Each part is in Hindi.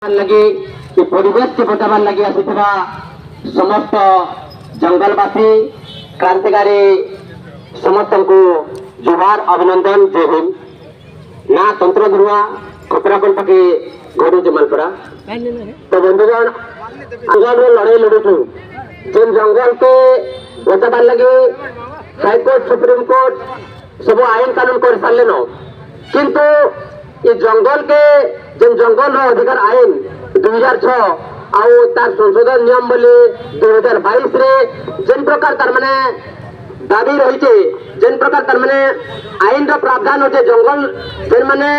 लगे कि परिवेश के बचावार लगे आसीथिबा समस्त जंगलवासी क्रांतिकारी समस्त को जोहार अभिनंदन जय हिंद ना तंत्र गुरुआ खतरापन पके घोड़ू जमालपरा तो बंधुगण जंगल में लड़ाई लड़ू जिन जंगल के बचावार लगे हाईकोर्ट सुप्रीम कोर्ट सब आईन कानून कर सारे न किंतु ये जंगल के जिन जंगल अधिकार आईन 2006 आउ तार संशोधन नियम बोले 2022 रे जिन प्रकार तार माने दाबी रही जिन प्रकार तार माने आईन रो प्रावधान होचे जंगल जिन माने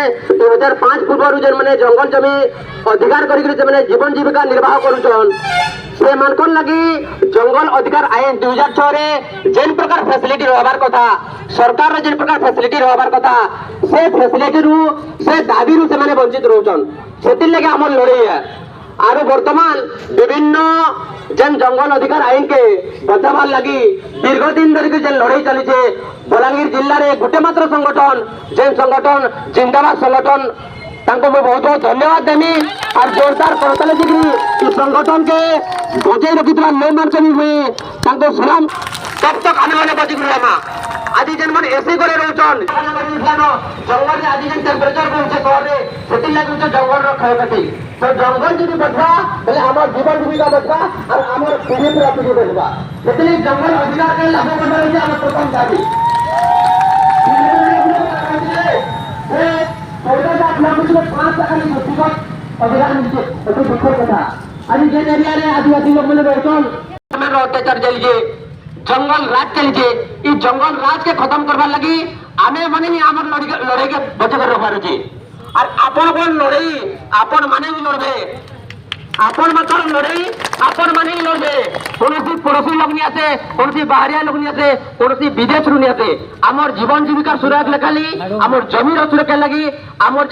2005 पूर्व जिन माने जंगल जमी अधिकार करी माने जीवन जीविका निर्वाह करूछन से मानकन लगी जंगल अधिकार आईन 2006 रे जिन प्रकार फैसिलिटी रहबार कथा सरकार रे जिन प्रकार फैसिलिटी रहबार कथा से फैसिलिटी रु से दाबी रु से माने वंचित रहउछन सेति लगे हमर लड़ाई है आरो वर्तमान विभिन्न जन जंगल अधिकार आईन के बचावार लगी दीर्घ दिन धरिक जन लड़ाई चली बलांगीर जिले में गोटे मात्र संगठन जेन संगठन जिंदाबाद संगठन तांको मैं बहुत बहुत धन्यवाद देमी और जोरदार करतले जिग्री इस संगठन के बजे रखी लोग मान भी हुए तांको सलाम तब तक आने वाले बजी गुरुमा आदि जन मन ऐसे करे रहउछन जंगल रे आदि जन टेम्परेचर को शहर रे सेति लागि जंगल रो क्षयक्षति तो जंगल जदि बचवा तले हमर जीवन जीविका बचवा और हमर पीढ़ी पर पीढ़ी बचवा सेति जंगल अधिकार के लागू करना है हमर प्रथम दाबी से 14,00,000 लोग को 5 टका की मुसीबत अधिकार मिलছে तो दुखर कथा आदि जे एरिया रे आदिवासी लोग माने रहउछन हमर अत्याचार चलिजे जंगल राज चलिए ये जंगल राज के खत्म करवार लगी आमे माने ही आमर लड़ाई के बचे कर रखबार अछि और आपन कोन लड़ाई आपन माने ही लड़बे आपन मतलब लड़ाई आपन माने ही लड़बे कोनोसी पड़ोसी लोग नहीं आसे कोनोसी बाहरिया लोग नहीं आसे कोनोसी विदेश रु नहीं आसे आमर जीवन जीविका सुरक्षा लगी आमर जमीन सुरक्षा लगी आमर